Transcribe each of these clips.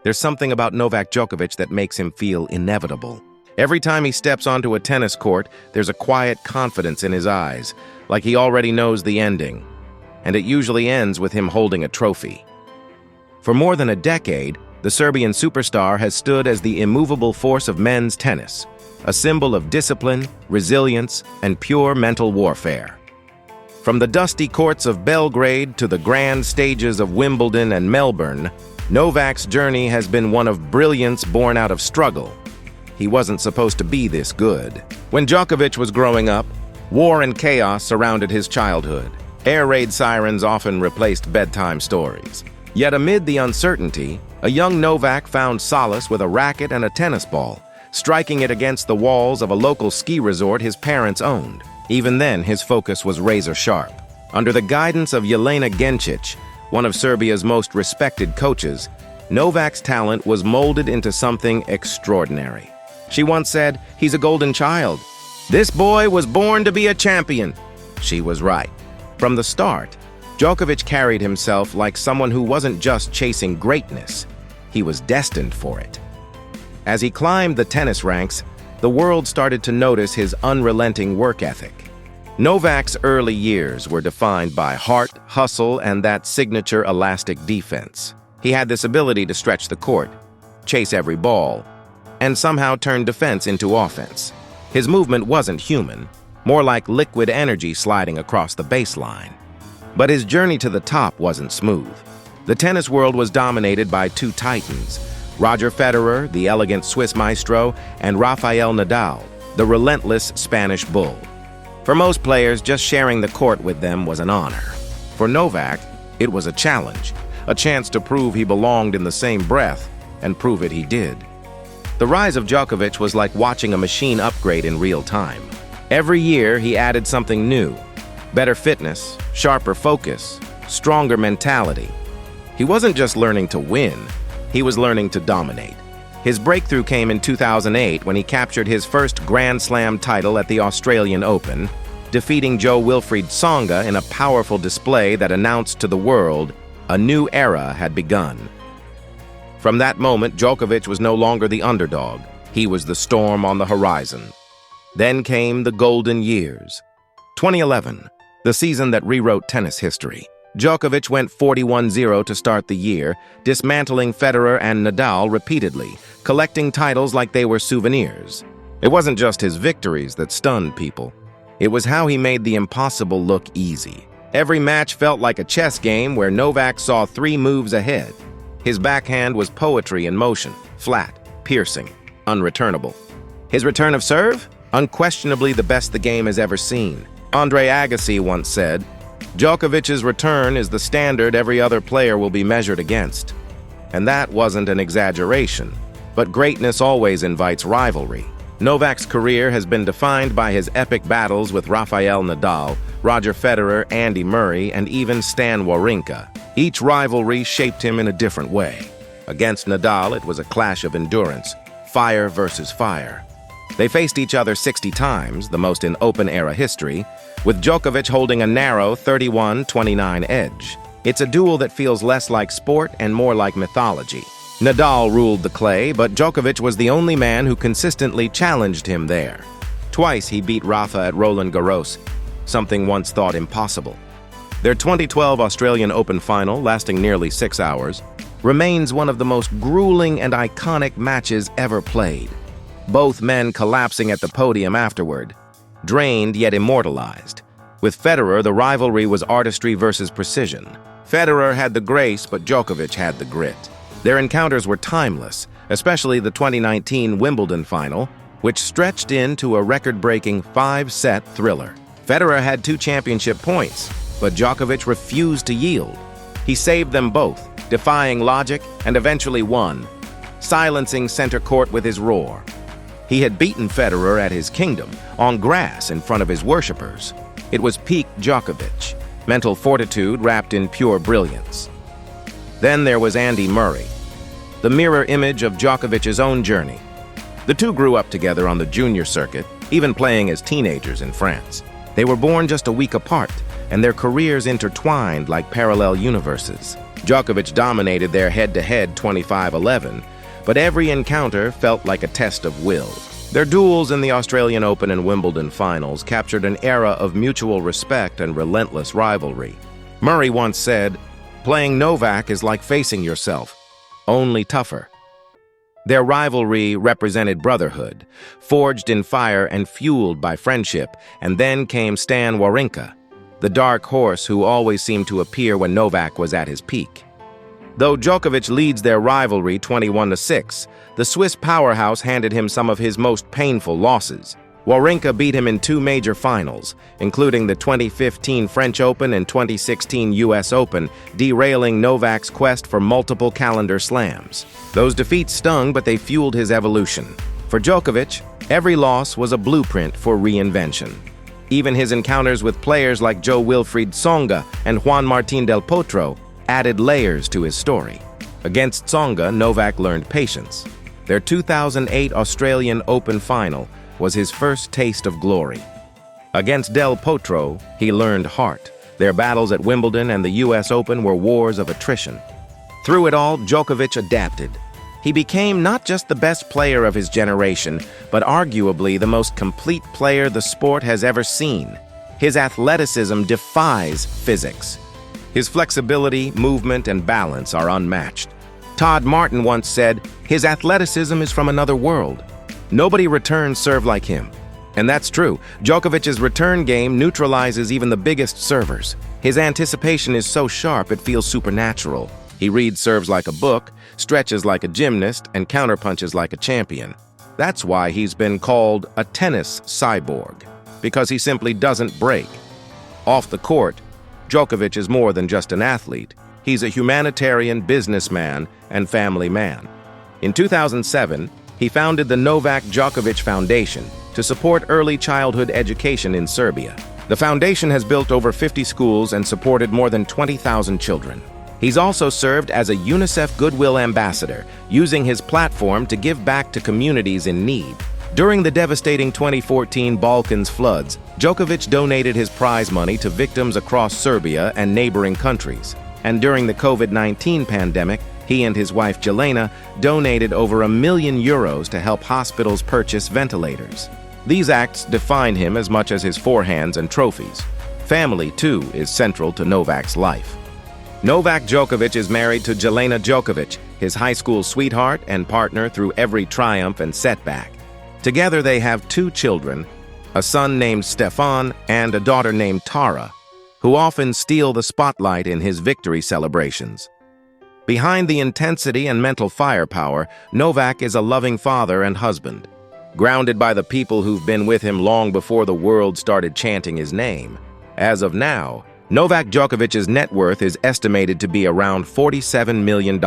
There's something about Novak Djokovic that makes him feel inevitable. Every time he steps onto a tennis court, there's a quiet confidence in his eyes, like he already knows the ending. And it usually ends with him holding a trophy. For more than a decade, the Serbian superstar has stood as the immovable force of men's tennis, a symbol of discipline, resilience, and pure mental warfare. From the dusty courts of Belgrade to the grand stages of Wimbledon and Melbourne, Novak's journey has been one of brilliance born out of struggle. He wasn't supposed to be this good. When Djokovic was growing up, war and chaos surrounded his childhood. Air raid sirens often replaced bedtime stories. Yet amid the uncertainty, a young Novak found solace with a racket and a tennis ball, striking it against the walls of a local ski resort his parents owned. Even then, his focus was razor-sharp. Under the guidance of Jelena Genčić, one of Serbia's most respected coaches, Novak's talent was molded into something extraordinary. She once said, "He's a golden child. This boy was born to be a champion." She was right. From the start, Djokovic carried himself like someone who wasn't just chasing greatness. He was destined for it. As he climbed the tennis ranks, the world started to notice his unrelenting work ethic. Novak's early years were defined by heart, hustle, and that signature elastic defense. He had this ability to stretch the court, chase every ball, and somehow turn defense into offense. His movement wasn't human, more like liquid energy sliding across the baseline. But his journey to the top wasn't smooth. The tennis world was dominated by two titans, Roger Federer, the elegant Swiss maestro, and Rafael Nadal, the relentless Spanish bull. For most players, just sharing the court with them was an honor. For Novak, it was a challenge, a chance to prove he belonged in the same breath, and prove it he did. The rise of Djokovic was like watching a machine upgrade in real time. Every year, he added something new. Better fitness, sharper focus, stronger mentality. He wasn't just learning to win, he was learning to dominate. His breakthrough came in 2008 when he captured his first Grand Slam title at the Australian Open, defeating Jo-Wilfried Tsonga in a powerful display that announced to the world a new era had begun. From that moment, Djokovic was no longer the underdog. He was the storm on the horizon. Then came the golden years. 2011, the season that rewrote tennis history. Djokovic went 41-0 to start the year, dismantling Federer and Nadal repeatedly, collecting titles like they were souvenirs. It wasn't just his victories that stunned people. It was how he made the impossible look easy. Every match felt like a chess game where Novak saw 3 moves ahead. His backhand was poetry in motion, flat, piercing, unreturnable. His return of serve? Unquestionably the best the game has ever seen. Andre Agassi once said, "Djokovic's return is the standard every other player will be measured against." And that wasn't an exaggeration. But greatness always invites rivalry. Novak's career has been defined by his epic battles with Rafael Nadal, Roger Federer, Andy Murray, and even Stan Wawrinka. Each rivalry shaped him in a different way. Against Nadal, it was a clash of endurance, fire versus fire. They faced each other 60 times, the most in Open-era history, with Djokovic holding a narrow 31-29 edge. It's a duel that feels less like sport and more like mythology. Nadal ruled the clay, but Djokovic was the only man who consistently challenged him there. Twice he beat Rafa at Roland Garros, something once thought impossible. Their 2012 Australian Open final, lasting nearly 6 hours, remains one of the most grueling and iconic matches ever played. Both men collapsing at the podium afterward, drained yet immortalized. With Federer, the rivalry was artistry versus precision. Federer had the grace, but Djokovic had the grit. Their encounters were timeless, especially the 2019 Wimbledon final, which stretched into a record-breaking 5-set thriller. Federer had 2 championship points, but Djokovic refused to yield. He saved them both, defying logic, and eventually won, silencing center court with his roar. He had beaten Federer at his kingdom, on grass in front of his worshippers. It was peak Djokovic, mental fortitude wrapped in pure brilliance. Then there was Andy Murray, the mirror image of Djokovic's own journey. The two grew up together on the junior circuit, even playing as teenagers in France. They were born just a week apart, and their careers intertwined like parallel universes. Djokovic dominated their head-to-head 25-11, but every encounter felt like a test of will. Their duels in the Australian Open and Wimbledon finals captured an era of mutual respect and relentless rivalry. Murray once said, "Playing Novak is like facing yourself, only tougher." Their rivalry represented brotherhood, forged in fire and fueled by friendship, and then came Stan Wawrinka, the dark horse who always seemed to appear when Novak was at his peak. Though Djokovic leads their rivalry 21-6, the Swiss powerhouse handed him some of his most painful losses. Wawrinka beat him in two major finals, including the 2015 French Open and 2016 US Open, derailing Novak's quest for multiple calendar slams. Those defeats stung, but they fueled his evolution. For Djokovic, every loss was a blueprint for reinvention. Even his encounters with players like Jo-Wilfried Tsonga and Juan Martín del Potro added layers to his story. Against Tsonga, Novak learned patience. Their 2008 Australian Open final was his first taste of glory. Against Del Potro, he learned heart. Their battles at Wimbledon and the US Open were wars of attrition. Through it all, Djokovic adapted. He became not just the best player of his generation, but arguably the most complete player the sport has ever seen. His athleticism defies physics. His flexibility, movement, and balance are unmatched. Todd Martin once said, "His athleticism is from another world. Nobody returns serve like him." And that's true. Djokovic's return game neutralizes even the biggest servers. His anticipation is so sharp it feels supernatural. He reads serves like a book, stretches like a gymnast, and counterpunches like a champion. That's why he's been called a tennis cyborg, because he simply doesn't break. Off the court, Djokovic is more than just an athlete. He's a humanitarian, businessman, and family man. In 2007, he founded the Novak Djokovic Foundation to support early childhood education in Serbia. The foundation has built over 50 schools and supported more than 20,000 children. He's also served as a UNICEF Goodwill Ambassador, using his platform to give back to communities in need. During the devastating 2014 Balkans floods, Djokovic donated his prize money to victims across Serbia and neighboring countries. And during the COVID-19 pandemic, he and his wife Jelena donated over €1 million to help hospitals purchase ventilators. These acts define him as much as his forehands and trophies. Family, too, is central to Novak's life. Novak Djokovic is married to Jelena Djokovic, his high school sweetheart and partner through every triumph and setback. Together they have 2 children, a son named Stefan and a daughter named Tara, who often steal the spotlight in his victory celebrations. Behind the intensity and mental firepower, Novak is a loving father and husband. Grounded by the people who've been with him long before the world started chanting his name. As of now, Novak Djokovic's net worth is estimated to be around $47 million.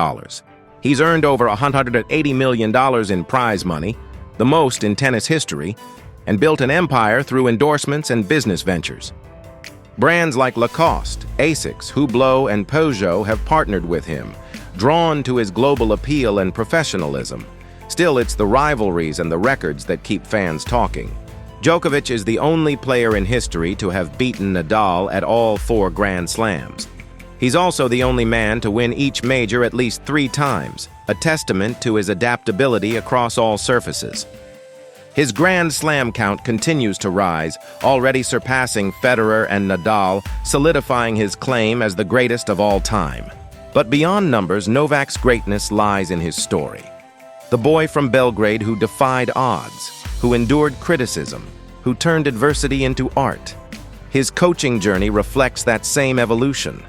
He's earned over $180 million in prize money, the most in tennis history, and built an empire through endorsements and business ventures. Brands like Lacoste, Asics, Hublot, and Peugeot have partnered with him, drawn to his global appeal and professionalism. Still, it's the rivalries and the records that keep fans talking. Djokovic is the only player in history to have beaten Nadal at all 4 Grand Slams. He's also the only man to win each major at least 3 times, a testament to his adaptability across all surfaces. His Grand Slam count continues to rise, already surpassing Federer and Nadal, solidifying his claim as the greatest of all time. But beyond numbers, Novak's greatness lies in his story. The boy from Belgrade who defied odds, who endured criticism, who turned adversity into art. His coaching journey reflects that same evolution.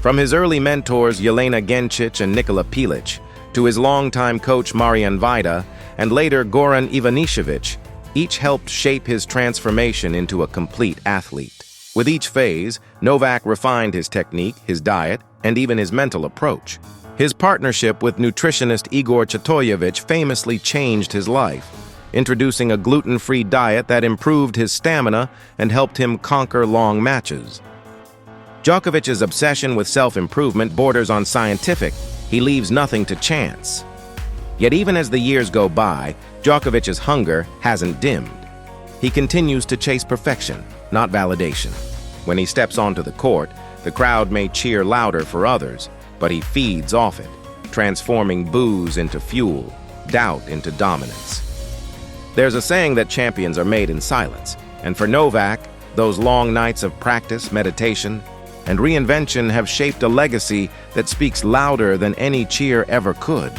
From his early mentors Jelena Gencic and Nikola Pilic, to his longtime coach Marian Vajda, and later Goran Ivanišević, each helped shape his transformation into a complete athlete. With each phase, Novak refined his technique, his diet, and even his mental approach. His partnership with nutritionist Igor Chatoyevich famously changed his life, introducing a gluten-free diet that improved his stamina and helped him conquer long matches. Djokovic's obsession with self-improvement borders on scientific. He leaves nothing to chance. Yet even as the years go by, Djokovic's hunger hasn't dimmed. He continues to chase perfection, not validation. When he steps onto the court, the crowd may cheer louder for others, but he feeds off it, transforming booze into fuel, doubt into dominance. There's a saying that champions are made in silence, and for Novak, those long nights of practice, meditation, and reinvention have shaped a legacy that speaks louder than any cheer ever could.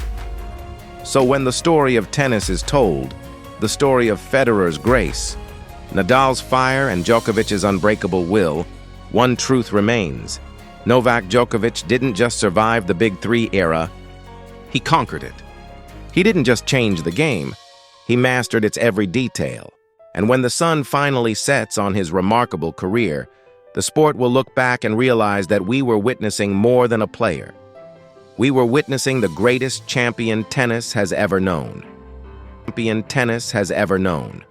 So when the story of tennis is told, the story of Federer's grace, Nadal's fire, and Djokovic's unbreakable will, one truth remains. Novak Djokovic didn't just survive the Big Three era, he conquered it. He didn't just change the game, he mastered its every detail. And when the sun finally sets on his remarkable career, the sport will look back and realize that we were witnessing more than a player. We were witnessing the greatest champion tennis has ever known. Champion tennis has ever known.